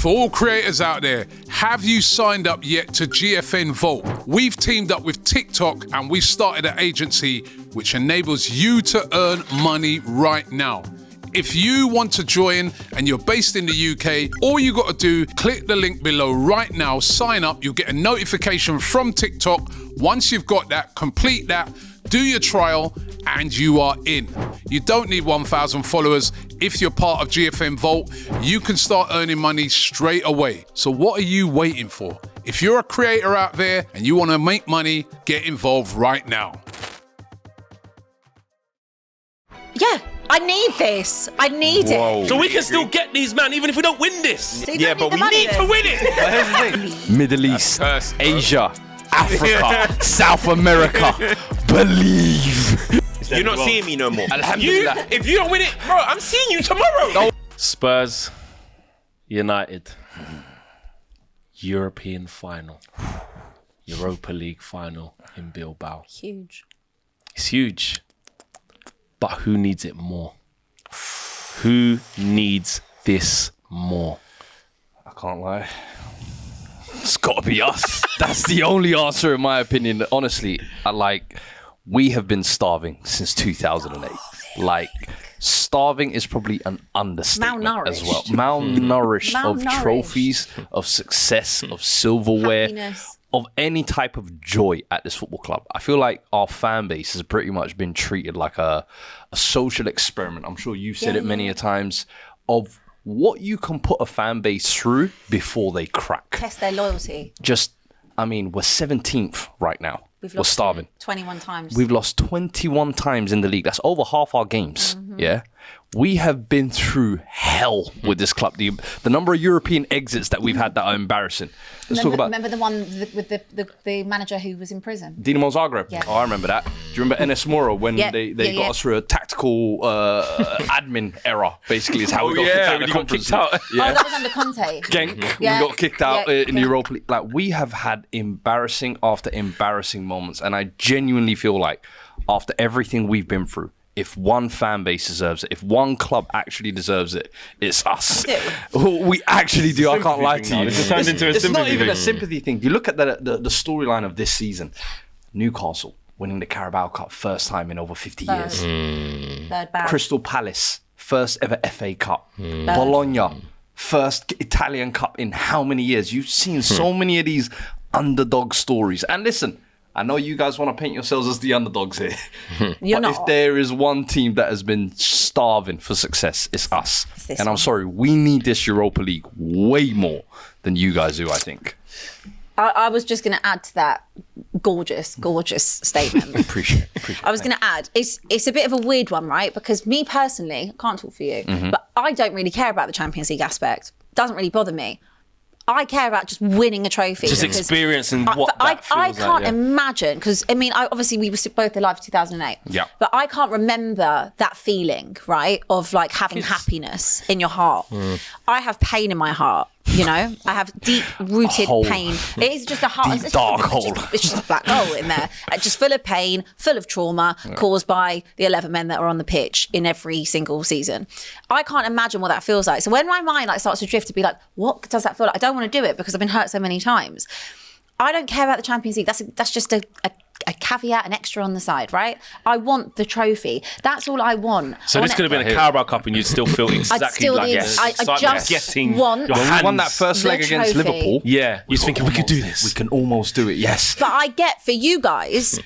For all creators out there, have you signed up yet to GFN Vault? We've teamed up with TikTok and we started an agency which enables you to earn money right now. If you want to join and you're based in the UK, all you got to do, click the link below right now, sign up, you'll get a notification from TikTok. Once you've got that, complete that, do your trial, and you are in. You don't need 1,000 followers. If you're part of GFN Vault, you can start earning money straight away. So what are you waiting for? If you're a creator out there and you want to make money, get involved right now. Yeah, I need this. I need it. So we can still get these, man, even if we don't win this. So you don't need the money need to then? win it. Middle East, Asia, Africa, South America. Believe. You're not seeing me no more. Alhamdulillah. If you don't win it, bro, I'm seeing you tomorrow. Spurs, United, European final, Europa League final in Bilbao. Huge. It's huge. But who needs it more? Who needs this more? I can't lie. It's got to be us. That's the only answer, in my opinion. Honestly, we have been starving since 2008. Starving is probably an understatement as well. Malnourished of trophies, of success, of silverware, Happiness. of any type of joy at this football club. I feel like our fan base has pretty much been treated like a social experiment. I'm sure you've said it many a times, of what you can put a fan base through before they crack. Test their loyalty. We're 17th right now. We're starving. 21 times. We've lost 21 times in the league. That's over half our games. Yeah. We have been through hell with this club. The number of European exits that we've had that are embarrassing. Remember the one with the manager who was in prison? Dinamo Zagreb. Yeah. Oh, I remember that. Do you remember NS Moro when they got us through a tactical admin error, basically, is how we got kicked out of the conference. Oh, that was under Conte. Genk, Yeah. we got kicked out in the yeah. Europa League. We have had embarrassing after embarrassing moments, and I genuinely feel like after everything we've been through, if one fan base deserves it, if one club actually deserves it, it's us. We actually do. I can't lie to you. It's not even a sympathy thing. You look at the storyline of this season. Newcastle winning the Carabao Cup first time in over 50 years. Third bad. Crystal Palace, first ever FA Cup. Bologna, first Italian Cup in how many years? You've seen so many of these underdog stories. And listen, I know you guys want to paint yourselves as the underdogs here. You're but not. if there is one team that has been starving for success, it's us. And I'm sorry, we need this Europa League way more than you guys do, I think. I was just going to add to that gorgeous statement. Appreciate I was going to add, it's a bit of a weird one, right? Because me personally, I can't talk for you, but I don't really care about the Champions League aspect. Doesn't really bother me. I care about just winning a trophy. Just experiencing what that feels I can't like, imagine, because obviously we were both alive in 2008. Yeah. But I can't remember that feeling, right, of having happiness in your heart. I have pain in my heart. I have deep-rooted pain. It is just a heart. Dark hole. It's just a black hole in there, just full of pain, full of trauma caused by the 11 men that are on the pitch in every single season. I can't imagine what that feels like. So when my mind starts to drift to be like, what does that feel like? I don't want to do it because I've been hurt so many times. I don't care about the Champions League. That's just a caveat, an extra on the side, right? I want the trophy. That's all I want. So this could have been a Carabao Cup and you'd still feel exactly like this. I just want When we won that first leg against trophy. Liverpool. Yeah, you're thinking we could do this. We can almost do it, yes. But I get for you guys,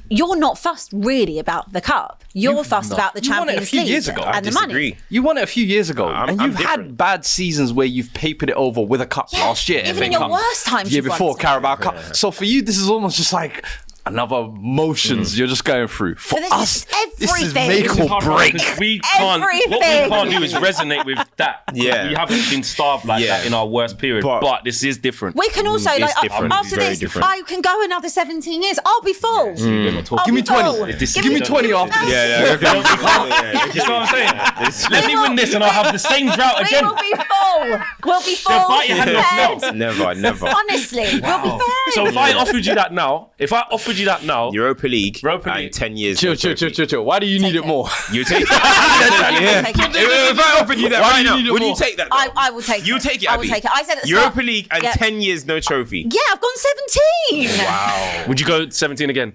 you're not fussed really about the cup. You're fussed about the You won it a Champions few League years ago. and the money. You won it a few years ago, and you've different. had bad seasons where you've papered it over with a cup last year. even FA in your Cup, worst times year you've won before stuff. Carabao Cup. So for you, this is almost just like another motions you're just going through. For So this us, is this is everything. make This or Hard break. because we can't. What we Everything. can't do is resonate with that. Yeah. We haven't been starved like that in our worst period. But this is different. We can also, It's different. after Very this, different. I can go another 17 years. I'll be full. I'll Give me be full. 20. Give Give me 20 after this. Yeah. You know what I'm saying? Let me win this and I'll have the same drought We again. will be full. We'll be full. bite your hand off Fed. Never. Honestly, we'll be fed. So if I offered you that now, if I offered offered you that now. Europa League Europa League. and 10 years. Chill. Why do you need it more? You take it. I'll take it. If I offered you that right now, would you take that? I will take it. You take it, I will Abby. take it. I said at the Europa start- League and Yeah. 10 years no trophy. Yeah, I've gone 17. Wow. Would you go 17 again?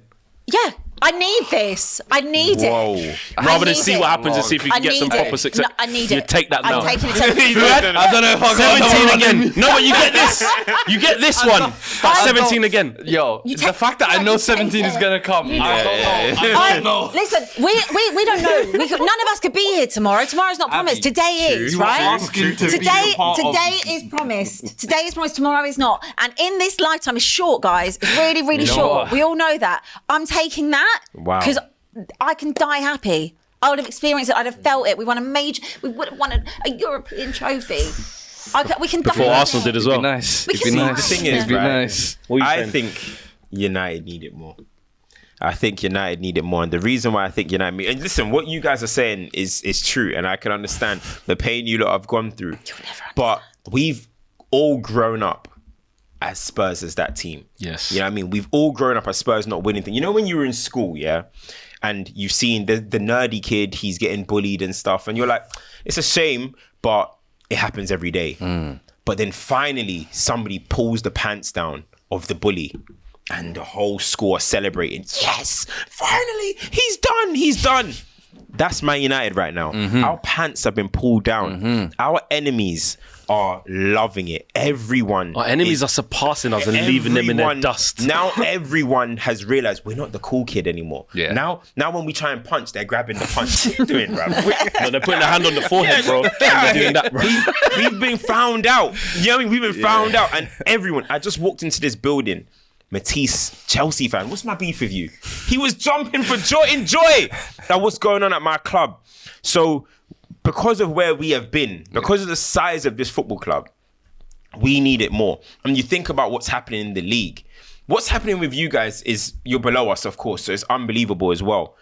Yeah, I need this. I need Whoa. it. Rather than need see it. what happens and see if you I can get some need proper it. success. No, I need You it. take that now. I'm taking it. I don't know if I got 17 again. No, but you get this. You get this one. But 17 again. Yo, You the take- fact that I know 17 is gonna come, I don't know. Listen, we don't know. None of us could be here tomorrow. Tomorrow's not promised. Today is, you are right? asking to be Today, a part of- today is promised. Today is promised. Tomorrow is not. And in this lifetime, it's short, guys. It's really, really short. what? We all know that. I'm taking that Wow. because I can die happy. I would have experienced it. I'd have felt it. We would have won a European trophy. We can Before die Arsenal did as well. Nice. We It'd be can nice. see that. The thing is, It'd be right, nice. What are you I saying? think United need it more. I think United need it more. And the reason why I think United and listen, what you guys are saying is true. And I can understand the pain you lot have gone through. But we've all grown up as Spurs as that team. Yes. You know what I mean? We've all grown up as Spurs not winning things. You know when you were in school, yeah? And you've seen the nerdy kid, he's getting bullied and stuff. And you're like, it's a shame, but it happens every day. But then finally, somebody pulls the pants down of the bully. And the whole school are celebrating. Yes, finally, he's done. That's Man United right now. Our pants have been pulled down. Our enemies are loving it. Everyone. Our enemies are surpassing us and leaving them in their everyone- dust. Now everyone has realised we're not the cool kid anymore. Yeah. Now when we try and punch, they're grabbing the punch. What are you doing, bro? No, they're putting their hand on the forehead, bro. And they're doing that, bro. We've been found out. You know what I mean? We've been found out. And everyone, I just walked into this building. Matisse, Chelsea fan. What's my beef with you? He was jumping for joy at what's going on at my club. So because of where we have been, because of the size of this football club, we need it more. And you think about what's happening in the league. What's happening with you guys is you're below us, of course, so it's unbelievable as well.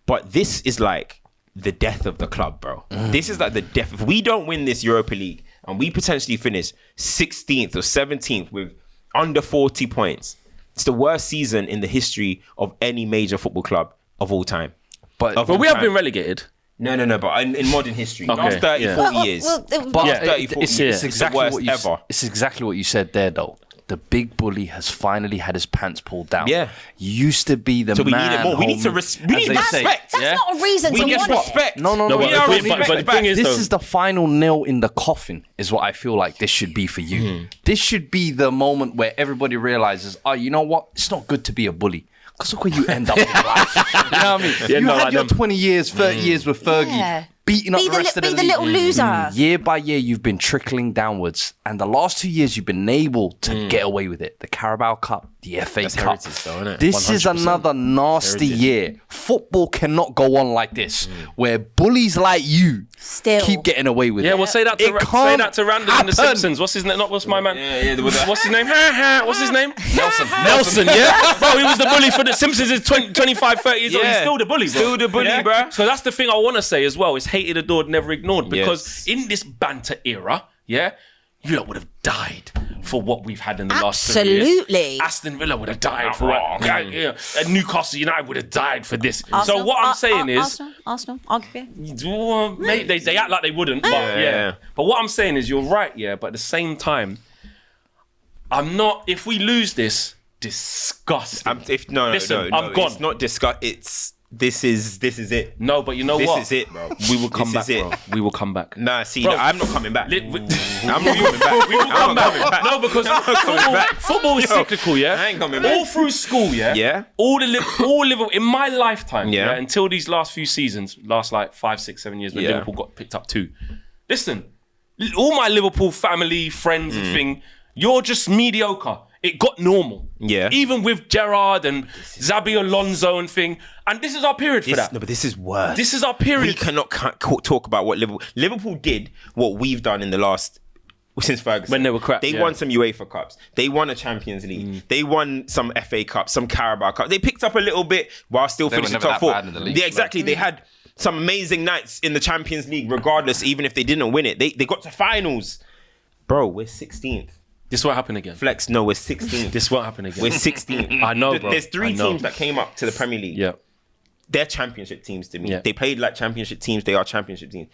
But this is like the death of the club, bro. This is like the death. If we don't win this Europa League and we potentially finish 16th or 17th with under 40 points, it's the worst season in the history of any major football club of all time. But But we have been relegated. No, but in modern history. Okay, Last 30, yeah. 40 years. But Yeah, 30, 40 it's years. exactly the worst what you ever. it's exactly what you said there, though. The big bully has finally had his pants pulled down. Yeah. Used to be the So we man. need it more. We need to homie, we as need they say. respect. That's Yeah? not a reason We to need want it. respect. No, No, we but don't the need thing- but respect. the thing is, This though- is the final nail in the coffin, is what I feel like this should be for you. This should be the moment where everybody realizes, oh, you know what? It's not good to be a bully. Because look where you end up in life. You know what I mean? Yeah, you no, had like your them. 20 years, 30 years with Fergie, Yeah. beating up Be the rest of the the league. little loser. Year by year, you've been trickling downwards. And the last 2 years, you've been able to get away with it. The Carabao Cup, the FA That's Cup. heritage though, innit? This is 100%. another nasty Heritage. year. Football cannot go on like this, where bullies like you Still. keep getting away with it. Yeah, well, say that to It can't Randall in The happen. Simpsons. What's his name? What's my man? What's his name? What's his name? Nelson. Nelson, yeah? Bro, he was the bully for The Simpsons. Is 25, 30 years old. He's Yeah. still the bully, bro. Still the bully, bro. So that's the thing I want to say as well. It's hated, adored, never ignored. Because Yes. in this banter era, yeah, you lot would have died for what we've had in the last 3 years. Absolutely. Aston Villa would have died for what? Yeah. And Newcastle United would have died for this. So Arsenal, what I'm saying is... Arsenal, arguably. Mate, they act like they wouldn't, but yeah. But what I'm saying is, you're right, yeah. But at the same time, I'm not. If we lose this, disgusting. Listen, I'm gone. It's not discuss. It's this is it. No, but you know This what? is it, bro. We will come This back, is it. bro. We will come back. Nah, see, Bro. I'm not coming back. I'm not coming back. We will come I'm not coming back. back. No, because football is Yo, cyclical, yeah. I ain't coming All back. through school, yeah. Yeah. All Liverpool in my lifetime, Yeah. yeah. Until these last few seasons, last like 5, 6, 7 years when Yeah. Liverpool got picked up too. Listen, all my Liverpool family, friends, and thing, you're just mediocre. It got normal. Yeah. Even with Gerrard and Xabi Alonso and thing. And this is our period for that. No, but this is worse. This is our We period. cannot talk about what Liverpool did. What we've done in the last since Ferguson When they were crap, They yeah. won some UEFA Cups. They won a Champions League. They won some FA Cups, some Carabao Cup. They picked up a little bit while still They were finishing never top that four. bad in the league, Yeah, exactly. They had some amazing nights in the Champions League, regardless, even if they didn't win it. They got to finals. Bro, we're 16th. This won't happen again. Flex, no, we're 16th. This won't happen again. We're 16th. I know, bro. There's three I know. teams that came up to the Premier League. Yeah. They're championship teams to me. Yeah. They played like championship teams. They are championship teams.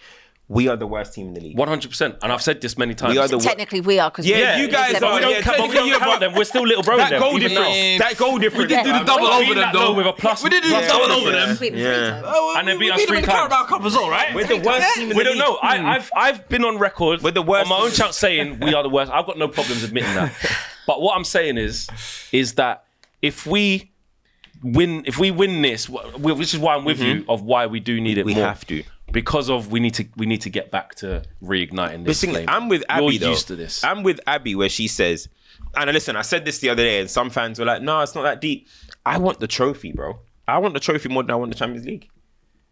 We are the worst team in the league. 100%. And I've said this many times. We are the Technically, we are because Yeah, you guys are. We don't count, but we don't count them. We're still little bro. That them, goal even difference. now. That goal difference. We did do the double over them, though. With a plus. We did do the plus double goal over them. difference. And they beat us 3 times. Cup as well, right? We're the worst team in the We league. don't know. I've been on record We're the worst on my own team. channel saying we are the worst. I've got no problems admitting that. But what I'm saying is that if we win this, which is why I'm with you of why we do need it We more. have to. Because of we need to get back to reigniting this Listen, flame. I'm with Abby You're though. used to this. I'm with Abby where she says, and listen, I said this the other day, and some fans were like, "No, it's not that deep." I want the trophy, bro. I want the trophy more than I want the Champions League.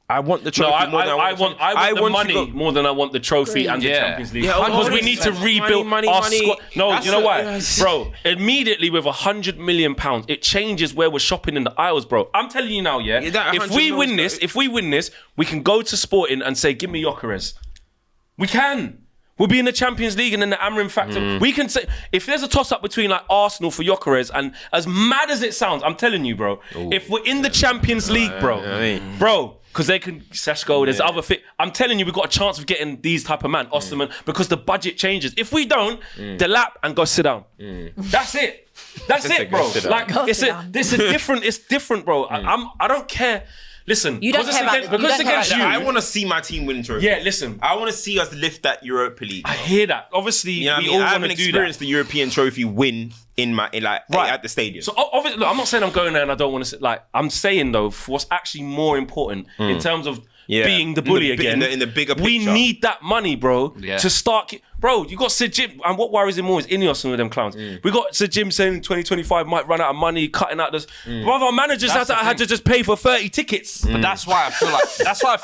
I want the No, trophy more than I want the money to go- more than I want the trophy and the Champions League. Yeah, Because we honestly, need to like, rebuild money, our money. squad. No, That's you know why? a- Bro, immediately with £100 million, it changes where we're shopping in the aisles, bro. I'm telling you now, Yeah, that if 100 we mils, win this, we can go to Sporting and say, give me Gyökeres. We can. We'll be in the Champions League and in the Amorim factor. We can say, if there's a toss-up between like Arsenal for Gyökeres and as mad as it sounds, I'm telling you, bro, if we're in the Champions League, bro, because they can Seshko, there's other thing. I'm telling you, we've got a chance of getting these type of man, Osterman, because the budget changes. If we don't, the lap and go sit down. That's it. That's it, bro. sit down. Like it's different, bro. Mm. I don't care. Listen, You don't because care it's about- you against, because don't it's care against about you. I want to see my team win trophy. Yeah, listen. I want to see us lift that Europa League. I hear that. Obviously, You know what I we mean? all I want haven't to do that. experienced the European trophy win at the stadium. So obviously, look, I'm not saying I'm going there and I don't want to. I'm saying though, what's actually more important in terms of being the bully again, in the bigger we picture. need that money, bro, Yeah. to start. Bro, you got Sir Jim, and what worries him more is Ineos and all them clowns. We got Sir Jim saying 2025 might run out of money, cutting out this. Brother, our managers had to just pay for 30 tickets. But that's why I feel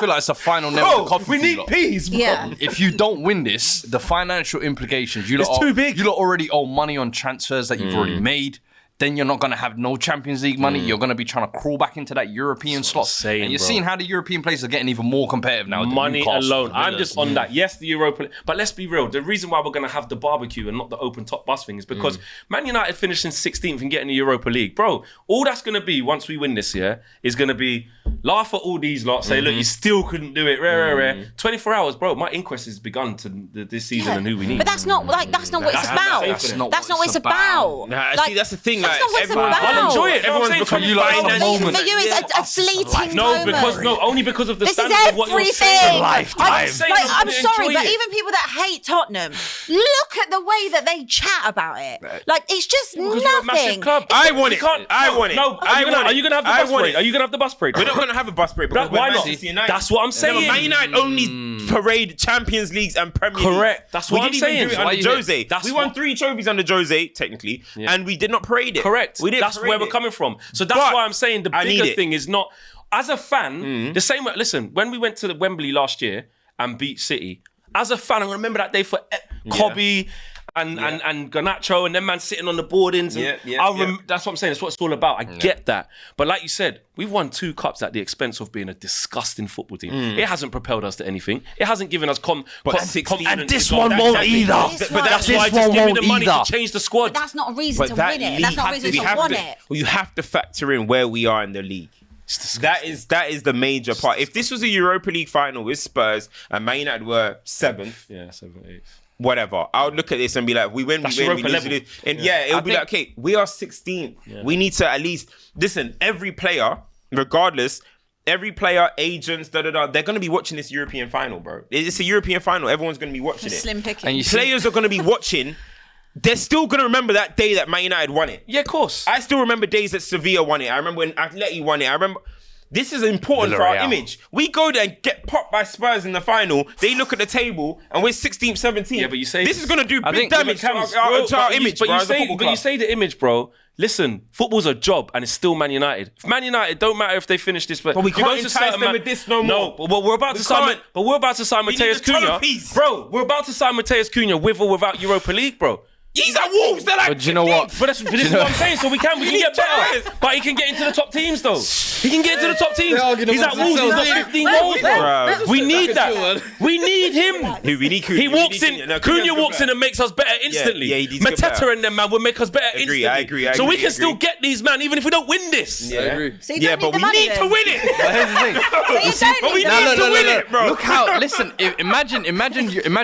like it's a final nail in the Bro, coffin. we for you need lot. peas, bro. Yeah. If you don't win this, the financial implications, It's too big. You lot already owe money on transfers that you've already made. Then you're not going to have no Champions League money. You're going to be trying to crawl back into that European slot. saying, and you're bro. seeing how the European players are getting even more competitive now. the Money Newcastle, alone. the I'm Villas. just on that. Yes, the Europa League. But let's be real. The reason why we're going to have the barbecue and not the open top bus thing is because Man United finishing 16th and getting the Europa League. Bro, all that's going to be once we win this year is going to be laugh at all these lot, say, look, you still couldn't do it. Rare. 24 hours, bro. My inquest has begun to this season and who we need. But that's not what it's about. That's not That's not what what it's it's about. Nah, see, that's the thing. That's Like, not what it's everyone- about. I'll enjoy it. Everyone's Everyone's become becoming financial financial. moment. For you, it's a fleeting moment. Only because of the This is standard of what you're saying. everything. lifetime. I'm sorry, Enjoy but it. even people that hate Tottenham, look at the way that they chat about it. Like it's just Because we're a massive nothing. club. I want it. I want it. No, I want are it. you gonna have the I bus want parade? it. Are you gonna have the bus parade? We're not going to have a bus parade because Why we're not? Manchester United. That's what I'm No, but saying. Man United only parade Champions Leagues and Premier Leagues. Correct. That's what we I'm didn't even saying. do it Why under you here? Jose. That's We won what- 3 trophies under Jose, technically, and we did not parade it. Correct. We didn't That's parade where we're it. coming from. So that's But why I'm saying the I need bigger it. thing is not as a fan. The same way. Listen, when we went to the Wembley last year and beat City, as a fan, I'm gonna remember that day for Kobe and Garnacho and them man sitting on the boardings. And that's what I'm saying. That's what it's all about. I get that. But like you said, we've won 2 cups at the expense of being a disgusting football team. It hasn't propelled us to anything. It hasn't given us confidence. And this to go. one won't Exactly. either. But That's This why I just one give me won't the money either. to change the squad. That's not a reason to that win it. That's not a reason to want it. Well, you have to factor in where we are in the league. That is the major part. If this was a Europa League final with Spurs and Man United were 7th, Yeah, 7th, 8th. whatever, I would look at this and be like, we win, That's we Europa lose. level. And it would be like, okay, we are 16th. We need to at least listen. Every player, regardless, every player, agents, they're going to be watching this European final, bro. It's a European final. Everyone's going to be watching it. Slim picking. And you see, Players are going to be watching. They're still going to remember that day that Man United won it. Yeah, of course. I still remember days that Sevilla won it. I remember when Atleti won it. I remember. This is important for our Villarreal. image. We go there and get popped by Spurs in the final. They look at the table and we're 16th, 17th. Yeah, but you say this is going to do big think- damage to our image, bro, as a football But club. you say the image, bro. Listen, football's a job, and it's still Man United. If Man United don't matter if they finish this, but we you can't go to entice certain them with this no more. No, but we're about We to sign. can't. But we're about to sign We need Mateus the Cunha, trophies. bro. We're about to sign Mateus Cunha with or without Europa League, bro. He's at Wolves. They're like. But do you know what? But this is what I'm saying. So we can get better. But he can get into the top teams, though. He can get into the top teams. He's at Wolves. He's got 15 goals, bro. We need that. We need him. We need Cunha. He walks in. Cunha walks in and makes us better instantly. Yeah, he needs to get Mateta better. and them, man, will make us better instantly. I agree. So we can still get these, man, even if we don't win this. Yeah, So you don't but need we the need money to then. win it. But here's the thing. So you don't we need the need money. to win it, bro. Look how. Listen. Imagine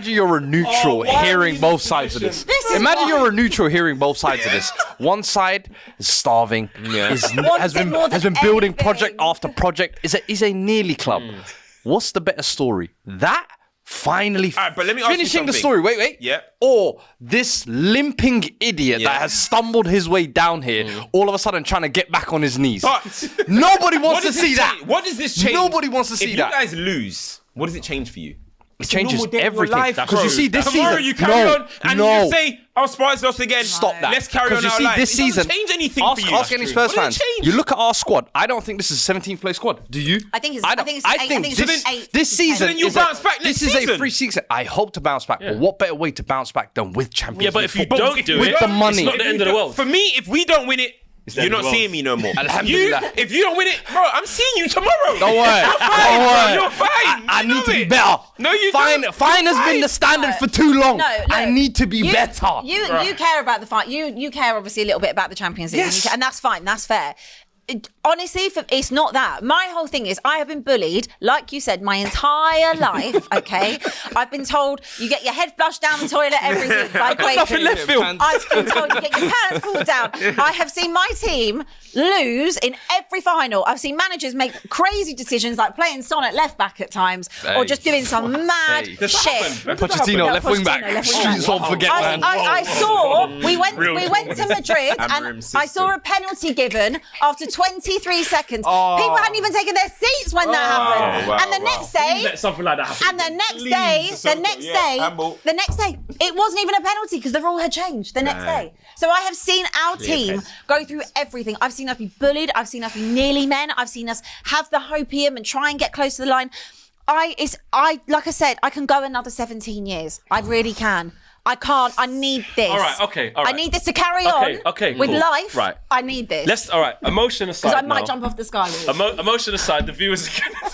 you're a neutral hearing both sides of this. Imagine you're a neutral hearing both sides of this. One side is starving. Has been building project after project. Is a nearly club. What's the better story? That finally All right, but let me ask you finishing the something. story. Wait. Yeah. Or this limping idiot that has stumbled his way down here, all of a sudden trying to get back on his knees. But Nobody wants what to does see this that. change? What does this change? Nobody wants to see if that. If you guys lose, what does it change for you? It changes normal day of your everything. life, Because you see, this Tomorrow season, you carry on and you say, "Our Spurs lost again." Stop that. Let's carry on Because you our see, life. this It doesn't season, change anything ask, for you. ask any Spurs What fans. did it change? You look at our squad. I don't think this is a 17th place squad. Do you? I think it's I eight. I think it's this, eight. this season. then you is bounce a, back This next is a season. free season. I hope to bounce back. But what better way to bounce back than with Champions Yeah, but League if you football? don't do with it, the money, it's not the end of the world. For me, if we don't win it, you're not the seeing me no more. Alhamdulillah. If you don't win it, bro, I'm seeing you tomorrow. Don't worry. Don't worry. You're fine. I You need know to be it. better. No, you fine. don't. Fine has been the standard for too long. No, I need to be you, better. You care about the fight. You care obviously a little bit about the Champions League, Yes. and that's fine. That's fair. Honestly, it's not that. My whole thing is I have been bullied, like you said, my entire life. Okay, I've been told you get your head flushed down the toilet every week by nothing left field. I've been told you get your pants pulled down. I have seen my team lose in every final. I've seen managers make crazy decisions like playing Son at left back at times, or just doing some mad shit. Pochettino, No, left wing back. Pochettino, left wing Streets back. won't forget, man. I saw we went to Madrid and Amorim I saw a penalty given after 23 seconds. People hadn't even taken their seats when that happened. wow, and the next day, Let something like that happen. and the next day, it wasn't even a penalty because the rule had changed the next day. So I have seen our team go through everything. I've seen us be bullied. I've seen us be nearly men. I've seen us have the hopium and try and get close to the line. Like I said, I can go another 17 years. I really can. I can't. I need this. All right, okay, all right. I need this to carry on with cool. life. Right. I need this. All right, emotion aside. Because I might now. jump off the skywall. Emotion aside, the viewers.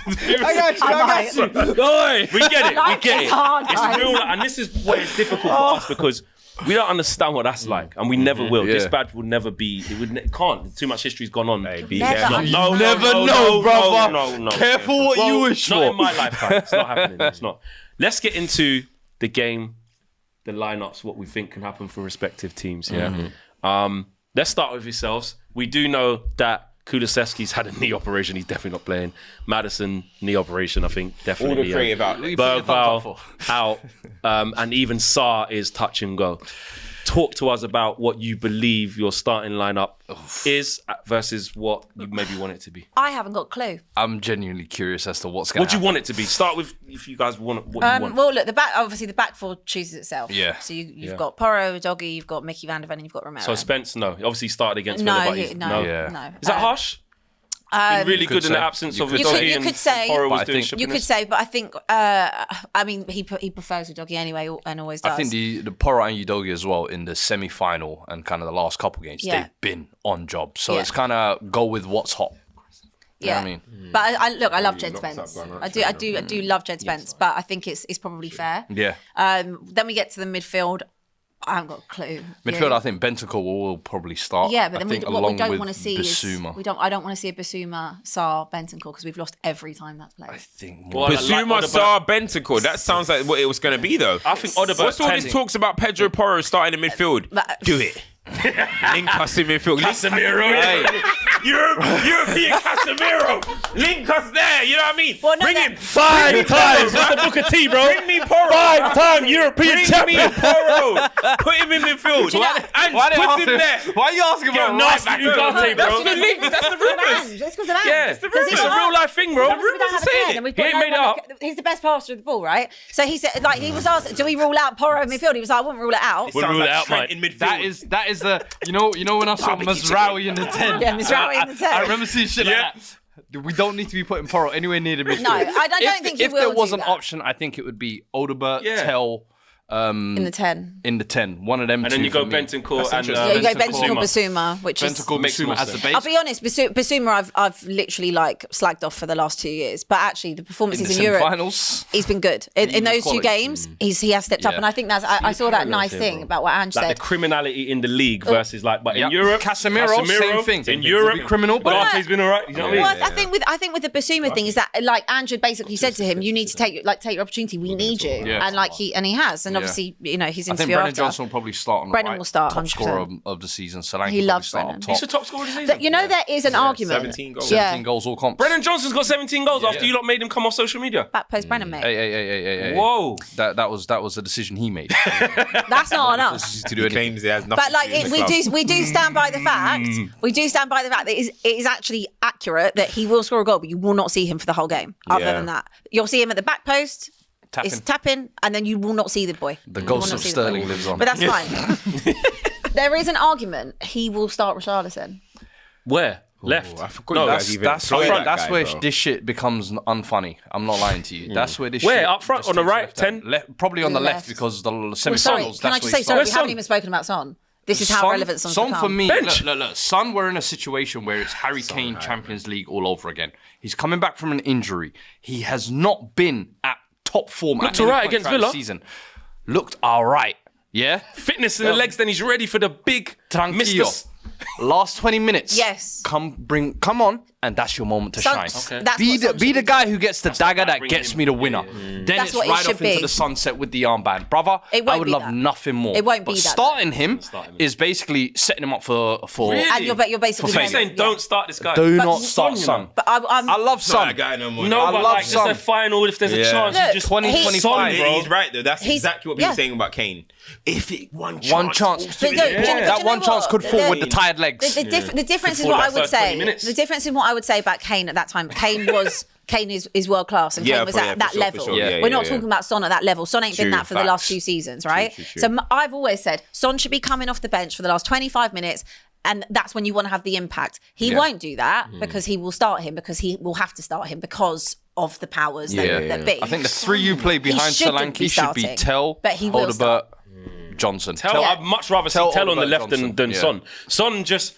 I might. Oi, we get it. We Life get is it. hard, It's guys. real, and this is where it's difficult for us because we don't understand what that's like, and we never will. This bad will never be. It can't. Too much history's gone on. Be Never. careful. No, never know, brother. No. Careful what you wish Not for. in my lifetime. It's not happening. It's not. Let's get into the game, the lineups, what we think can happen for respective teams. Yeah. Let's start with yourselves. We do know that Kulusevski's had a knee operation. He's definitely not playing. Madison, knee operation, I think, definitely. All the creative outlets. Bergvall out. And even Sarr is touch and go. Talk to us about what you believe your starting lineup is versus what you maybe want it to be. I haven't got a clue. I'm genuinely curious as to what's going What to do happen. you want it to be? Start with if you guys want what you want. Well, look, the back four chooses itself. Yeah. So you've got Porro, Doggy, you've got Mickey Van der Ven, and you've got Romero. So Spence, no. He obviously started against no, Villa, but he's, no. Is that harsh? Been really good in say. the absence of You Doggy could and say- Porro was But I doing think- You could shippiness. say, but I think, I mean, he prefers with Doggy anyway, and always does. I think the Porro and Udogie as well in the semi-final and kind of the last couple games, Yeah. they've been on job. So Yeah. it's kind of go with what's hot. You know what I mean? But I love Jed Spence. I do love Jed Spence, but I think it's probably fair. Yeah. Then we get to the midfield. I haven't got a clue. Midfield, Yeah. I think Bentancur will probably start. Yeah, but then I think what we along don't with want to see Bissouma. is I don't want to see a Bissouma, Sarr, Bentancur because we've lost every time that's played. I think Well, I like Bissouma, Odegaard. Sarr, Bentancur. That sounds like what it was going to be, though. I think Odegaard. What's all this talks about Pedro Porro starting in midfield? But- Do it. Link us in midfield. Casemiro. Hey, European Casemiro. Link us there. You know what I mean? Well, no, Bring no. him. 5 times. That's the Booker T, bro. Bring me Porro. 5-time European Bring champion. me Porro. Put him in midfield. And put him there. Why are you asking Yo, about nice right back? Ugarte, bro. That's the links. That's the rumours. It's because of Ange. Yeah, Because it's a real life thing, bro. Obviously we don't have a 10, and we've got He ain't no made it one up. that- He's the best passer of the ball, right? So he said, like, he was asked, do we rule out Porro in midfield? He was like, I wouldn't rule it out. We'll rule it out, Trent mate. in midfield. That is the you know when I saw Mazraoui in the 10. Yeah, Mazraoui in the 10. I remember seeing shit like that. We don't need to be putting Porro anywhere near the midfield. No, I don't think he if will there was do an that. option, I think it would be Odegaard, Yeah. Tell, in the 10. In the 10. One of them And two then you go for me. Bentancur and Yeah, you go Bentancur. Bentancur Basuma, which is. Bentancur Makes more Basuma as the sense. base. I'll be honest, Basuma I've literally like slagged off for the last 2 years, but actually the performances in Europe, Finals. he's been good in those two quality. games. He has stepped up, Yeah. and I think I saw that nice thing about what Ange like said. the criminality in the league versus like, but in Europe, Casemiro, same thing. In Europe, He'll be criminal, but Barte's been alright. You know what I mean? Well, I think with the Basuma thing is that like Ange had basically said to him, you need to take your opportunity. We need you, Yeah. and like he has, and obviously he's I in think for Brennan after. Johnson will probably start on the Brennan right. will start, top 100%. scorer of the season. Solanke He will loves probably Brennan. start up He's the top. top scorer of the season. You know there is an argument. 17 goals. 17 goals all comps. Brennan Johnson's got 17 goals after you lot made him come off social media. Back post Brennan, mate. Hey. Whoa. That was a decision he made. That's not on us. to do anything. Claims it has nothing But like to do with the club. we do stand by the fact that it is actually accurate that he will score a goal, but you will not see him for the whole game. Other Yeah. than that, you'll see him at the back post. It's tapping, and then you will not see the boy. The You ghost will not of see the boy. Sterling lives on. But that's fine. There is an argument. He will start Richarlison. Where? Left. I forgot No, you guys that's even That's employ where, that that's guy, where bro. this shit becomes unfunny. I'm not lying to you. That's where this Where? shit Up front? just On the takes right? left hand. 10? Probably on the left Left. because the Sorry, semi-finals. can I just say, sorry, Where's we haven't Son? even spoken about Son. This is how Son- relevant Son's Son become. for me, Bench. look, Son, we're in a situation where it's Harry Kane Champions League all over again. He's coming back from an injury. He has not been at top form. Looked at any alright point against throughout the Villa. season. Looked all right. Yeah? Fitness in the legs, then he's ready for the big Tranquillo. Mr. Last 20 minutes. Yes. Come on, and that's your moment to Son- shine. Okay. That's Be what the Son be should the be guy who gets the dagger that bring gets him. me the winner. Then That's it's what it right should off into be. the sunset with the armband, brother. It I won't would be love that. nothing more. It won't be but that, starting him is basically setting him up for Really? And you're basically For He's fame. saying don't start this guy. do But not start Son, Son. But I'm I love Not Son. that guy no more. No, I but love like Son. just a final, if there's a Yeah. chance, Look, you just 2025, Son, bro. He's right though. That's He's- exactly what we yeah. were saying about Kane. If it one chance, One chance. falls to But no, the- do you know- That do you one know chance what? could fall with the tired legs. The difference is Before what that I would first 20 say. minutes. The difference in what I would say about Kane at that time. Kane is world class, and Yeah, Kane was for- at yeah, that for sure, level. for sure. Yeah, We're yeah, not yeah. talking about Son at that level. Son ain't been True, that for the last facts. 2 seasons, right? True. So I've always said Son should be coming off the bench for the last 25 minutes. And that's when you want to have the impact. He won't do that because he will start him because he will have to start him because of the powers that be. I think the three you play behind shouldn't be Solanke should be starting, Tell, but he will Odegaard, start. Johnson. Tell, I'd much rather see Tell Tell on the Odegaard left Johnson. than Yeah. Son. Son just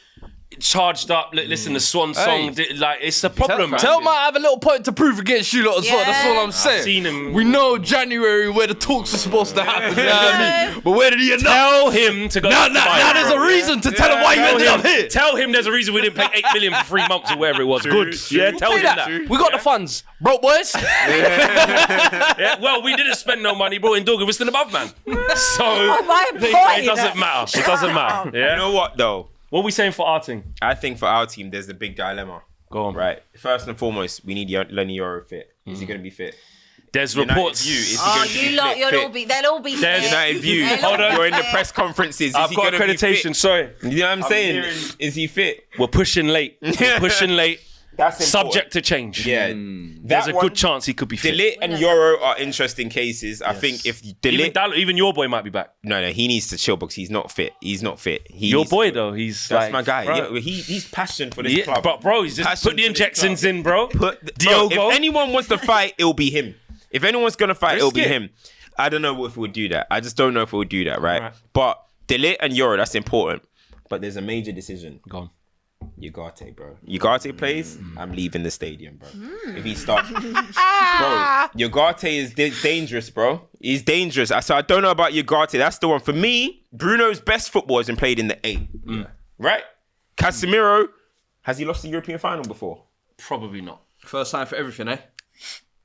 charged up. Listen, the Swan song, like it's a problem, man. Tell might have a little point to prove against you lot as well. That's all I'm Yeah. saying. seen him. We know January where the talks are supposed to happen. You know what I mean? But where did he end up? Tell him to go. Now there's a reason to tell him why you ended up here. Tell him there's a reason we didn't pay 8 million for 3 months or wherever it was. Good. Yeah, tell Say him that. that. We got the funds. Broke boys. Yeah, well, we didn't spend no money, bro. In Dorgan, we're still above, man. So my it point. doesn't matter. It doesn't matter. You Yeah. know what though? What are we saying for our team? I think for our team, there's a big dilemma. Go on. Right. First and foremost, we need Lenny Yoro fit. Is he going to be fit? There's United reports. View, is he Oh, going to you be lot, fit? you'll all be. They'll all be. There's fit. United View. They'll all Hold on. be You're in the fit. press conferences. Is I've he got gonna be accreditation. fit? Sorry, You know what I'm saying? hearing- Is he fit? we're pushing late. We're pushing late. That's important. Subject to change. Yeah. There's a That one, good chance he could be fit. Delit and Yoro are interesting cases. I think if Delit, Even your boy might be back. no, he needs to chill because he's not fit. He's not fit. Your boy though, he's That's like, my guy. bro. Yeah, he's passionate for this Yeah, club. but bro, he's just Passion put the for this injections club. in, bro. Bro, Diogo. if anyone wants to fight, it'll be him. If anyone's gonna fight, it'll be Risk it. him. I don't know if we'll do that. I just don't know if we'll do that, right? Right. But Delit and Yoro, that's important. But there's a major decision. Go on. Ugarte, bro. Ugarte plays, I'm leaving the stadium, bro. If he starts, bro, Ugarte is dangerous, bro. He's dangerous. So I don't know about Ugarte. That's the one for me. Bruno's best football has been played in the 8, right? Casemiro, has he lost the European final before? Probably not. First time for everything, eh?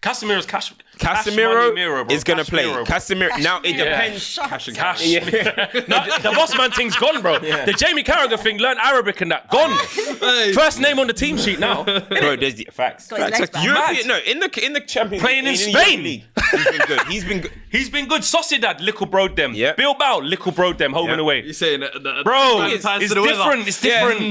Casemiro's cash. Casemiro money mirror, bro. is gonna play. Casemiro, bro. Casemiro. Now it depends. Cash. No, the boss man thing's gone, bro. The Jamie Carragher thing, learn Arabic and that, gone. First name on the team sheet now. Bro, there's the facts. Got his legs back. European, no, in the Champions Playing in the Spain. European League, he's been good. He's been good. He's been good. Sociedad, little broed them. Yeah. Bilbao, little broed them, home Yeah. and away. You're saying that, Bro, it's it's different. It's different.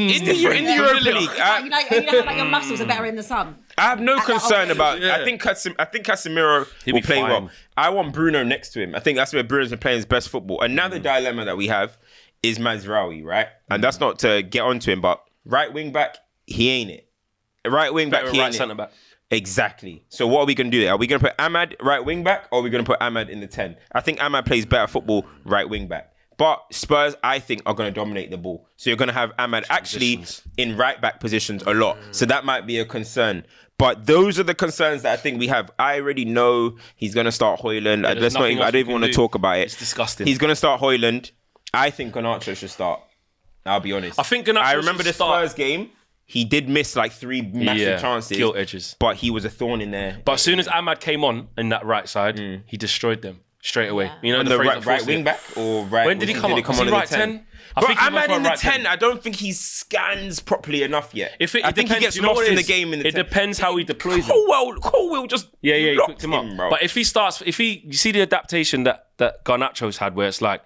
In the Europa League, You know how like your muscles are better in the sun. I have no concern that about. Yeah. I think Casemiro He'll will be play fine. well. I want Bruno next to him. I think that's where Bruno's been playing his best football. Another dilemma that we have is Mazraoui, right? And that's not to get onto him, but right wing back, he ain't it. Right wing back, Better he right ain't centre it. back. Exactly. So what are we going to do there? Are we going to put Ahmad right wing back, or are we going to put Ahmad in the 10? I think Ahmad plays better football right wing back. But Spurs, I think, are going to dominate the ball. So you're going to have Ahmad actually in right back positions a lot. So that might be a concern. But those are the concerns that I think we have. I already know he's going to start Højlund. I don't even want to talk about it. It's disgusting. He's going to start Højlund. I think Garnacho should start. I'll be honest. I think Garnacho I remember the should start. Spurs game. He did miss like 3 massive chances. Gilt edges. But he was a thorn in there. But as soon as Ahmad came on in that right side, he destroyed them straight away. You know, On the right wing back or right? When did he come on? Was he in right the 10? I But think he Ahmad was in the right 10, I don't think he scans properly enough yet. I think depends, he gets you know lost what in it the is? game in the It 10. depends how he deploys him. Colwell just He locked cooked him up. bro. But if he starts, you see the adaptation that Garnacho's had, where it's like,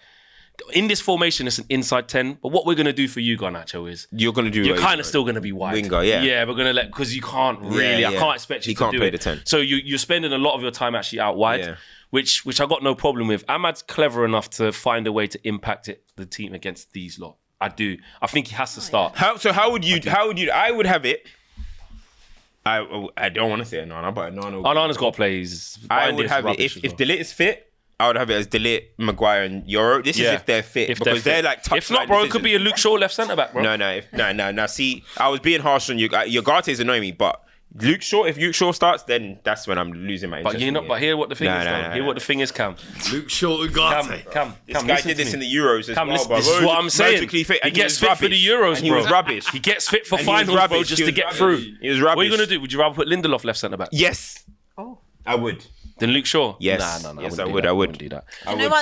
in this formation, it's an inside 10. But what we're going to do for you, Garnacho, is You're going to do you're kind of still going to be wide. Winger, yeah. Yeah, we're going to because you can't really, I can't expect you He to can't do play it. the 10. So you're spending a lot of your time actually out wide, Yeah. which I got no problem with. Ahmad's clever enough to find a way to impact the team against these lot. I do. I think he has to start. How would you? I would have it. I don't want to say Onana, but Onana's got to play. I would have it if De Ligt is fit. I would have it as De Ligt, Maguire, and Euro. This is if they're fit because they're like touchline If not, bro, it could decisions. be a Luke Shaw left centre back, bro. No. See, I was being harsh on you. Ugarte is annoying me, but Luke Shaw. If Luke Shaw starts, then that's when I'm losing my interest. But hear what the thing is. Hear what the thing is, Cam. Luke Shaw, Ugarte. Cam. This guy did this in the Euros as Cam, well, listen, bro. this is what I'm saying. Magically fit, He and gets was fit for rubbish. the Euros, And he bro. was rubbish. He gets fit for And he was finals, bro, rubbish. just He to was get rubbish. through. He was What are rubbish. you gonna do? Would you rather put Lindelof left centre back? Yes. I would. Then Luke Shaw? Yes. Nah, Yes, I I wouldn't would. do that. I would. wouldn't do that.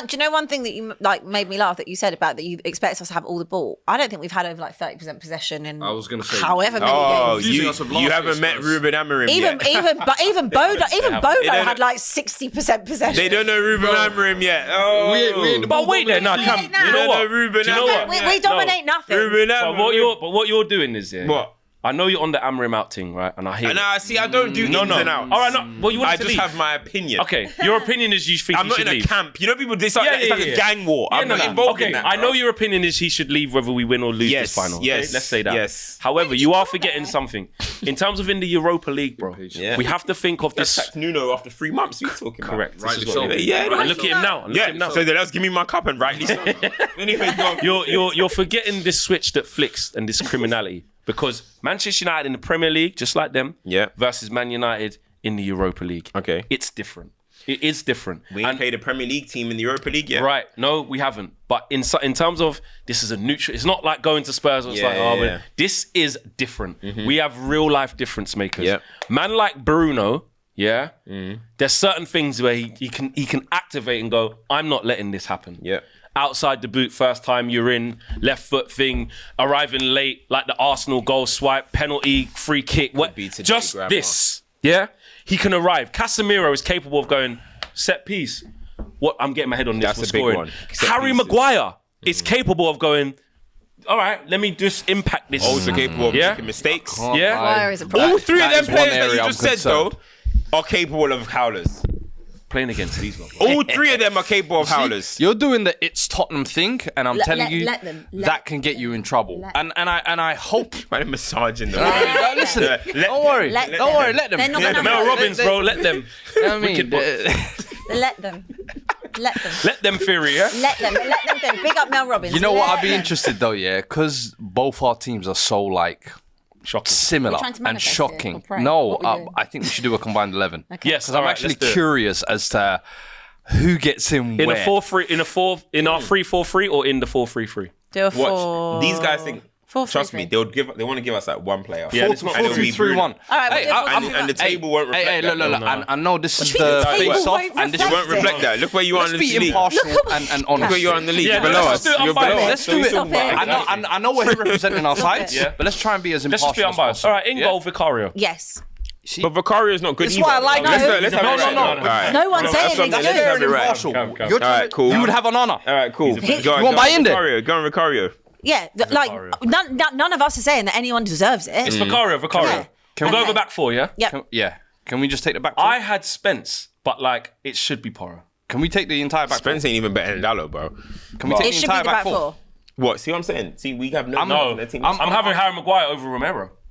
Do you know one thing that you like made me laugh that you said about that you expect us to have all the ball? I don't think we've had over like 30% possession in I was gonna say- however many Oh, games. Confusing us with last you haven't year's met Spurs. Ruben Amorim yet. Even Bodo don't had know- like 60% possession. They don't know Ruben Amorim yet. Oh, we ain't the But wait there, now, We Cam. ain't now. You know what? Ruben Do you know Amorim. what? We dominate nothing. Ruben But Amorim. what you're doing is, yeah. What? I know you're on the Amorim out thing, right? And I hear. Nah, see, I don't do ins and outs. All right, no. Well, you want I to just leave. have my opinion. Okay, your opinion is you think I'm he not should in a leave. camp. You know, people. It's like a gang war. I'm not involved in that. I know bro. your opinion is he should leave whether we win or lose Yes, this final. okay? yes, Let's say that. yes. However, you are forgetting something. In terms of in the Europa League, bro, Yeah. we have to think of Just this. sacked Nuno after 3 months. What are you talking about? Correct. This Rightly is what so. we do. Yeah, And look at him now. Look at him now. So then let's give me my cup and rightly so. Anyway, go on. You're forgetting this switch that flicks and this criminality because Manchester United in the Premier League, just like them, versus Man United in the Europa League. Okay. It's different. It is different. We ain't played a Premier League team in the Europa League yet. Right. No, we haven't. But in terms of this is a neutral, it's not like going to Spurs or it's like, Yeah. this is different. We have real life difference makers. Yeah. Man like Bruno, there's certain things where he can activate and go, I'm not letting this happen. Yeah. Outside the boot, first time you're in, left foot thing, arriving late, like the Arsenal goal swipe, penalty, free kick. What? be today, Just grandma. this. Yeah? He can arrive. Casemiro is capable of going, set piece. What? I'm getting my head on this. That's We're a big scoring. one. Set Harry pieces. Maguire is capable of going, all right, let me just impact this. Also capable of Yeah. making mistakes. Yeah? Maguire is a problem. All 3 of That them is one players that area you I'm just said, though, are capable of howlers. Playing against these ones. All 3 of them are capable of howlers. You're doing the it's Tottenham thing, and I'm telling you let them. that can get you in trouble. And I hope. Man, massaging them. Listen, Let don't worry, Let don't them. worry, let them. They're not gonna Mel have- Robbins, bro, let them. I mean, Let them. Let them. Let them Fury, yeah? Let them go. Big up Mel Robbins. you know what? Let I'd be them. interested though, yeah, because both our teams are so like Shocking. similar trying to and manifest it shocking. or pray? No, What we doing? I think we should do a combined 11. Yes, Because I'm actually curious as to who gets in In where. a 4-3, in our 3-4-3 or in the 4-3-3? Do a Watch. four. These guys think. 4-3-3. Trust me, they want to give us like one player. Yeah, it's not And it'll be 4-2-3-1. Bruno. All right, Hey, we'll do I'm- 4-2-3-1. And the table won't reflect Hey, that. look. I know this is What do you the mean the table face off, won't and this It won't reflect that. Look where you are in Let's the be league. impartial and honest. Look where you are in the league. Yeah, You're below let's us. do it You're unbiased. below us. Let's So do we it. still back. I know we're here representing our sides, Yeah. but let's try and be as Let's impartial just be as unbiased. possible. All right, in goal, Vicario. Yes. But Vicario's not good That's either. why I like Let's it. let's have No, it right. no. All right. No one's saying That's what I'm anything. saying. Let's have it right. impartial. Come. You're All right, trying to- cool. You would have an honor. All right, cool. You want my in there? Vicario. Go on, Vicario. Yeah, none of us are saying that anyone deserves it. It's Vicario. Yeah. We'll go Okay. over back four, yeah? Yep. Yeah. Can we just take the back four? I had Spence, but like, it should be Porro. Can we take the entire back Spence ain't even better than Dallo, bro. four? Can we take It the should be entire the back four. What? See what I'm saying? See, we have no. No, the team. I'm having Harry Maguire over Romero.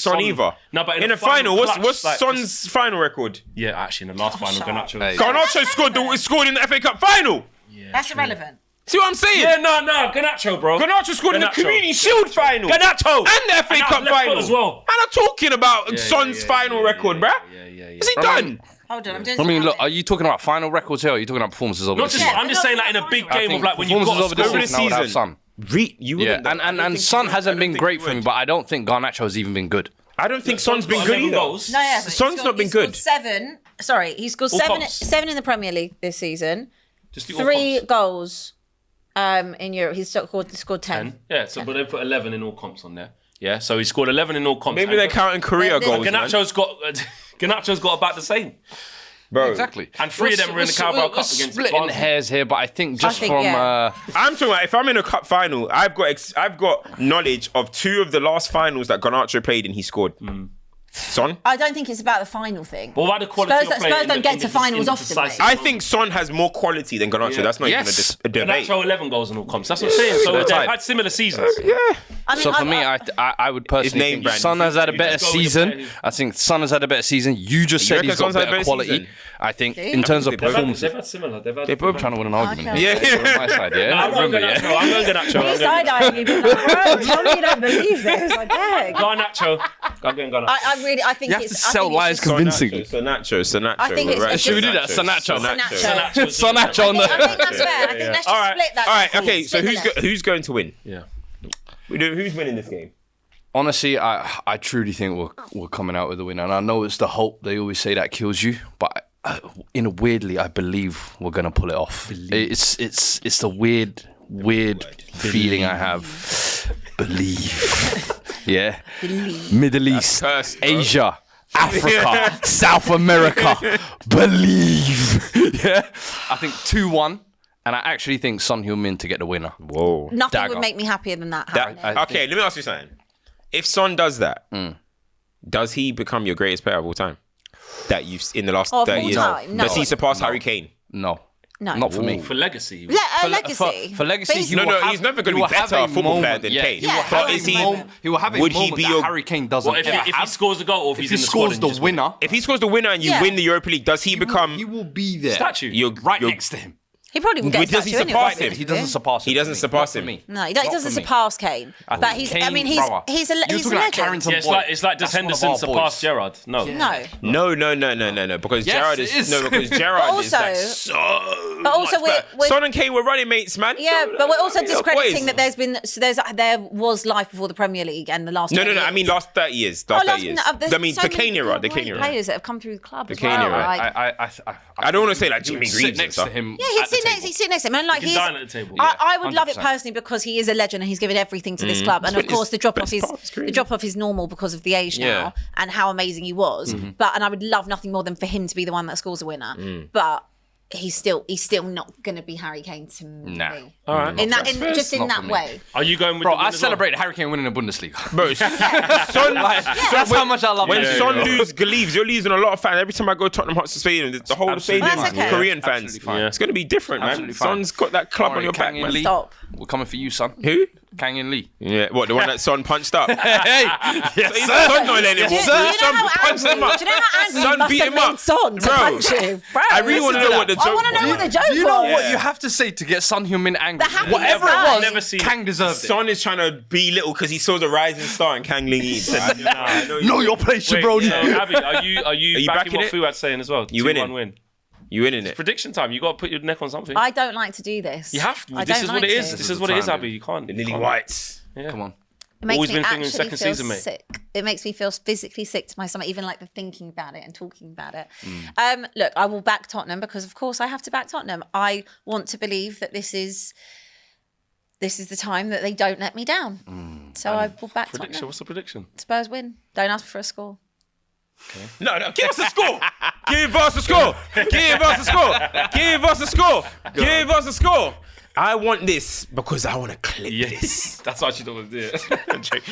Son either. No, but in the final, what's clutch, Son's final record? Yeah, actually, in the last final, shut up. Garnacho. Garnacho scored in the FA Cup final. That's irrelevant. See what I'm saying? Yeah, no, Garnacho, bro. Garnacho scored in the Garnacho. Community Shield final. Garnacho. And the FA Cup left foot final. as well. And I'm talking about Son's final record, bruh. Is he done? Hold on, I'm doing I mean, look, something. are you talking about final records here? Or are you talking about performances over Not the just, season? I'm just saying, like, in a big I game think of, like, when you've got performances to over the score. season, I would have season. Son. You Yeah, wouldn't. and Son hasn't been great for me, but I don't think Garnacho has even been good. I don't think Son's been got good 11 either. goals. No, yeah, Son's not been good. Seven. Sorry, he scored All seven. comps. 7 in the Premier League this season. Just do all 3 comps. goals in Europe. He's scored 10. Yeah, so but they put 11 in all comps on there. Yeah, so he scored 11 in all comps. Maybe they're counting career But goals, man. Ganacho's got about the same. Bro. Exactly. And 3 of them were in the Carabao Cup against splitting Barnsley. hairs here, but I think just from yeah. I'm talking about if I'm in a cup final, I've got knowledge of 2 of the last finals that Garnacho played and he scored. Son? I don't think it's about the final thing. But what about the quality Spurs, of play Spurs in don't the- get in to the- finals in the often, decisive mate. I think Son has more quality than Garnacho. Yeah. That's not Yes. even a debate. Ganacho 11 goals in all comps. That's what I'm saying. So they're they've tied. had similar seasons. Yeah. I mean, So for me, I would personally name think brand. Son has had a You better just go with the season. player. I think Son has had a better season. You just said reckon he's got Son's had a better better quality. season? I think See? in terms of They've had- performances. They've had similar. They've had. They both Trying to win an argument. Okay. here. Yeah. On my side, yeah. I'm going Remember, Ganacho. yeah. I'm going Ganacho. He's side-eyeing you, being like, bro, tell me you don't believe this. I beg. Garnacho. I'm going Garnacho. I think You have to it's... I sell think it's lies just- convincingly. Sonacho. I think it's- it's Should we do that? just- Sonacho. Sonacho. Sonacho on I think the. that's fair. I think let's just All right. split that. All right. Okay. So Split the left. who's going to win? Yeah. Who's winning this game? Honestly, I truly think we're coming out with a win, and I know it's the hope. They always say that kills you, but weirdly, I believe we're gonna pull it off. It's the weird feeling I have. Believe, yeah. Middle East, cursed, bro. Asia, Africa, South America. Believe, yeah. I think 2-1. And I actually think Son Heung-min to get the winner. Whoa. Nothing Dagger. would make me happier than that That, happening. okay, let me ask you something. If Son does that, does he become your greatest player of all time? That you've in the last Of 30 all years? time? No. Does he surpass Harry Kane? No, No. not for me. For legacy. Legacy. For legacy, But he's- he No, will no, have- he's never gonna he be will have better a a football player moment, than yeah, Kane. He will Yeah, have but a is he- moment. He will have a would he moment be that your- Harry Kane doesn't Well, if ever he have. scores the goal or if If he's he in the scores squad the and just winner, If he scores the winner and you Yeah. win the Europa League, does he become? he will be there. statue. You're right you're- next to him. He probably will get Does he statue anyway, surpass to be him? honest He with doesn't you. surpass him. He doesn't for me. surpass Not him. for me. No, he Not doesn't for me. surpass Kane. But he's. Kane, I mean, he's brother. a You're he's a talking about legend. Carrington Yeah, Boy. it's like does That's one of Henderson our surpass boys. Gerrard? No. No. No. Because Yes, Gerrard it is is. no, because Gerrard But is like also- so. But also much better. we're- Son and Kane were running mates, man. Yeah, but we're also I mean, they're discrediting boys. that there was life before the Premier League and the last. No. 20 I mean, years. last 30 years. Oh, Last 30 years. there's I mean, so the many Kane era. The great Kane era. players that have come through the club The as Kane well. era. Like, I don't want to say like He Jimmy would Greaves sit and next stuff. to him. yeah, at he'd the sit table. next to him, and like You can he's. dine at the table. I would love it 100%. personally because he is a legend and he's given everything to this club, and of But course the drop off it's part of his career. the drop off is normal because of the age now Yeah. and how amazing he was. But and I would love nothing more than for him to be the one that scores a winner. But he's still not going to be Harry Kane to Nah. me. All right. In that, just in Not that for me. way. Are you going with Bro, the win I as well? celebrated Harry Kane winning the Bundesliga. Bro, Son, That's how much I love when him. Son leaves, you're losing a lot of fans. Every time I go to Tottenham Hotspur Stadium, the whole Absolutely stadium fine. is That's Korean okay. fans. Absolutely fine. It's going to be different, man. Absolutely fine. Son's got that club Don't on your worry, back, Kang in man. Lee. Stop. We're coming for you, son. Who? Kang in Lee. Yeah, what, the one that Son punched up? Hey, yes, He's sir. Son not letting him walk Do through. you Son know how punched him angry? up. Do you know how angry Son you must beat have him made up. Son to Bro, punch you? Bro, I really want to know what the joke I want to know was. what the joke Do you know was. what you have to say to get Son Heung-min angry? The happy Whatever guy. it was, Never seen Kang deserved it. Son is trying to be little because he saw the rising star in Kang Ling Yi. Know your place, Wait, Jabroni. so Abby, are you you backing backing what it? Fuad's saying as well? You 2-1 winning? win. You winning it? Prediction time. You got to put your neck on something. I don't like to do this. You have to. I This don't is like what it is. to. This is what it is, time, Abby. You can't. The you Lily can't. Whites. Yeah. Come on. It makes Always me been thinking actually second feel season, mate. sick. It makes me feel physically sick to my stomach, even like the thinking about it and talking about it. Look, I will back Tottenham because, of course, I have to back Tottenham. I want to believe that this is the time that they don't let me down. So I will back Prediction. Tottenham. What's the prediction? Spurs win. Don't ask for a score. No, give us a score. Give us a score. Give us a score. Give us a score. Give us a score. I want this because I want to clip this. That's what you don't want to do.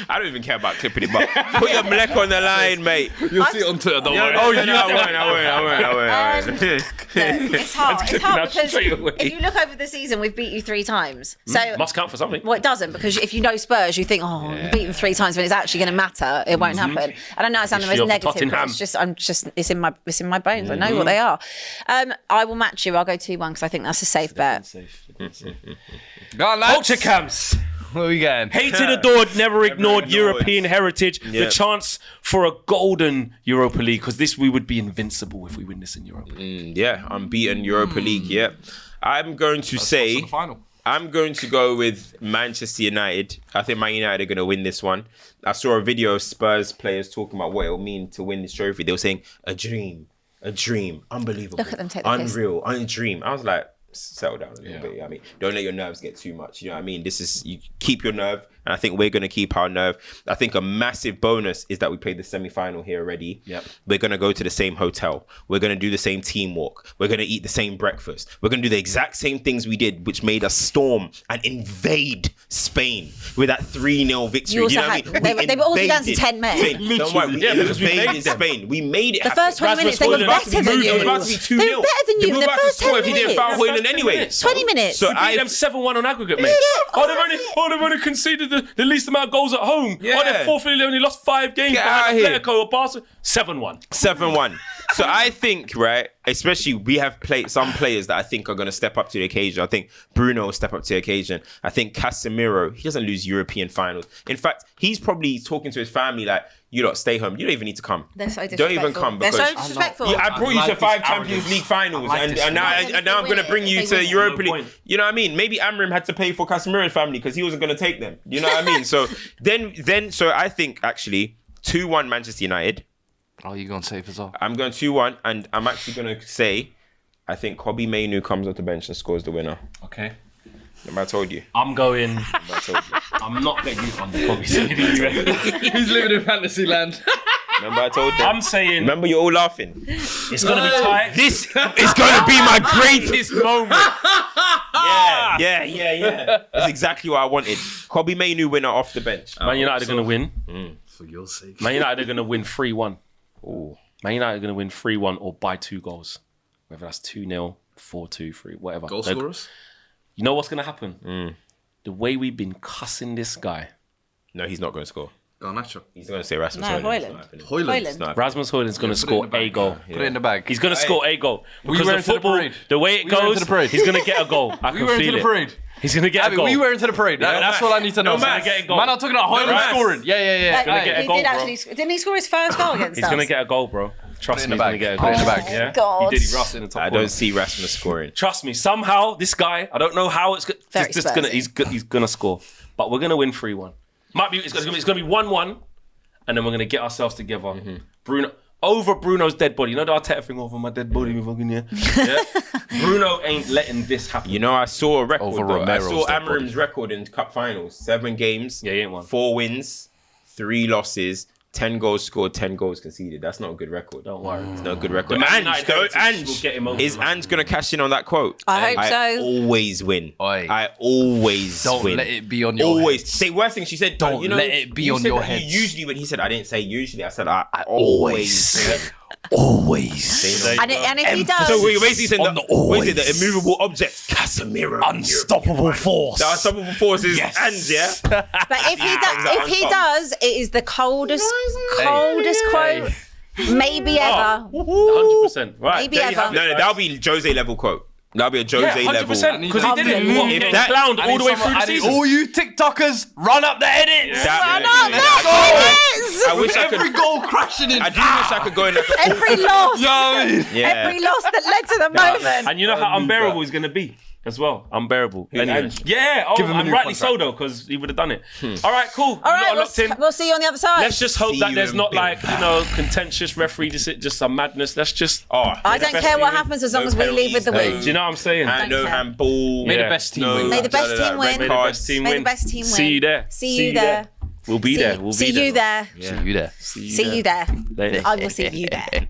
I don't even care about clipping it, but put your neck on the line, mate. You'll see it on Twitter, don't worry. Oh, I won't. Look, it's hard. It's hard That's because straight away. if you look over the season, we've beat you 3 times. So Must count for something. well, it doesn't because if you know Spurs, you think, oh, you beat them 3 times when it's actually going to matter. It won't happen. I don't know. It sounds the most History of negative. But Tottenham. it's in my bones. I know what they are. I will match you. I'll go 2-1 because I think that's a safe bet. Safe. Go on, lads. Culture camps. What are we getting? Hated, adored, never ignored ignored. European heritage. Yeah. The chance for a golden Europa League, because this we would be invincible if we win this in Europa. Yeah, unbeaten Europa League. Yeah, I'm going to say. The final. I'm going to go with Manchester United. I think Man United are going to win this one. I saw a video of Spurs players talking about what it will mean to win this trophy. They were saying, a dream, unbelievable, Look at them take the piss. unreal, a dream. I was like, settle down a little bit. You know what I mean, don't let your nerves get too much. You know what I mean? You keep your nerve. And I think we're going to keep our nerve. I think a massive bonus is that we played the semi-final here already. Yep. We're going to go to the same hotel. We're going to do the same team walk. We're going to eat the same breakfast. We're going to do the exact same things we did, which made us storm and invade Spain with that 3-0 victory. You also know what had- I mean? they were also down to 10 men. Spain. Don't worry, we because we invaded made them. Spain. We made it The happen. first 20 minutes, they were Rasmus better than Højlund you. It was about to be 2-0. They were better than you They in were the about to first score 10 if he didn't foul minutes. Højlund anyway. 20 minutes. So We beat them 7-1 on aggregate, mate. They've only conceded the least amount of goals at home. Yeah. They're fourthly, they only lost 5 games Get behind out here. Atletico or Barca. 7-1. 7-1. So I think, right, especially we have some players that I think are going to step up to the occasion. I think Bruno will step up to the occasion. I think Casemiro, he doesn't lose European finals. In fact, he's probably talking to his family like, you lot stay home. You don't even need to come. They're so Don't even disrespectful. come They're because so disrespectful. yeah, I brought you to like 5 this Champions arrogance. League finals, I like this and now I'm going to bring you to Europa No League. point. You know what I mean? Maybe Amorim had to pay for Casemiro's family because he wasn't going to take them. You know what I mean? So so I think actually 2-1 Manchester United. Oh, you going safe as well? I'm going 2-1, and I'm actually going to say I think Kobbie Mainoo comes off the bench and scores the winner. Okay. Remember I told you. I'm going. I told you. I'm not getting you on the Kobe. He's living in fantasy land. Remember I told them. I'm saying Remember you're all laughing. it's going to be tight. This is going to be my greatest moment. Yeah. That's exactly what I wanted. Kobbie Mainoo winner off the bench. Man United are going to win. For your sake. Man United are going to win 3-1. Ooh. Man United are going to win 3-1 or by 2 goals. Whether that's 2-0, 4-2, 3, whatever. Goal scorers? You know what's going to happen? The way we've been cussing this guy. No, he's not going to score. Garnacho. He's going to say Rasmus No, Højlund. It's Højlund. not happening. Højlund. It's not happening. Rasmus Højlund's going to Put it in score the bag. a goal. Put it in the bag. He's going to score a goal. Because were the into the football, parade. the way it We were into goes, the parade. he's going to get a goal. I We can were feel into the it. parade. He's going to get a goal. We were into the parade. That's all I need to know. No maths. Get a goal. Man, I'm talking about Højlund maths. scoring. Yeah. gonna get a he goal, did bro. actually. Didn't he score his first goal against He's us? going to get a goal, bro. Trust in me, the he's going to bag. get a Put goal. it in the bag. Yeah? God. He did. He rushed in the top I corner. don't see Rasmus scoring. Trust me, somehow this guy, I don't know how it's Very just gonna Spursy. he's gonna score. But we're gonna win 3-1. Might be it's gonna be 1-1, and then we're gonna get ourselves together. Bruno's dead body. You know the Arteta thing over my dead body, fucking yeah. Bruno ain't letting this happen. You know, I saw a record. Over Though. I Romero's saw dead body. Amorim's record in cup finals: 7 games, Yeah, he ain't won. 4 wins, 3 losses, 10 goals scored, 10 goals conceded. That's not a good record. Don't worry. It's not a good record. The Man Ange, United though, heritage will get him over is the line. Ange going to cash in on that quote? I hope so. always win. Oi. I always Don't win. let it be on your Always. head. Say worst thing she said. Don't you know, let it be you on said your that you heads. usually win. He said, I didn't say usually. I said, I always win. Always. And if he does, So we're basically saying On that, the what is it, the always. immovable object, Casemiro. Unstoppable force. The unstoppable force is Ange, yeah? but if he does, it is the coldest quote maybe ever. 100%. Right. Maybe there you ever. have it, No, right? that'll be Jose level quote. That'll be a Jose Yeah, level. 100%. Because he did it. Unbelievable. What, If getting that- clowned all the way through the season. All you TikTokers, run up the edits. I wish I could. Every goal crashing in. I do wish I could go in like a, Every loss, yeah. every loss that led to the moment. And you know how unbearable he's going to be as well. Unbearable. Anyway. Ange? Yeah. Oh, Give him a and new rightly contract. so, though, because he would have done it. All right, cool. All right, You lot are locked in. we'll see you on the other side. Let's just hope See that you there's in not bit. like, contentious referee, just some madness. Let's just... I don't care what happens as long as we leave with the penalties, win. Do you know what I'm saying? no care. handball. May the Yeah. best team No. win. May the best team win. May the best team May win. the best team win. See you there. See you there. We'll be there. We'll be See you there. See you there. See you there. Later. I will see you there.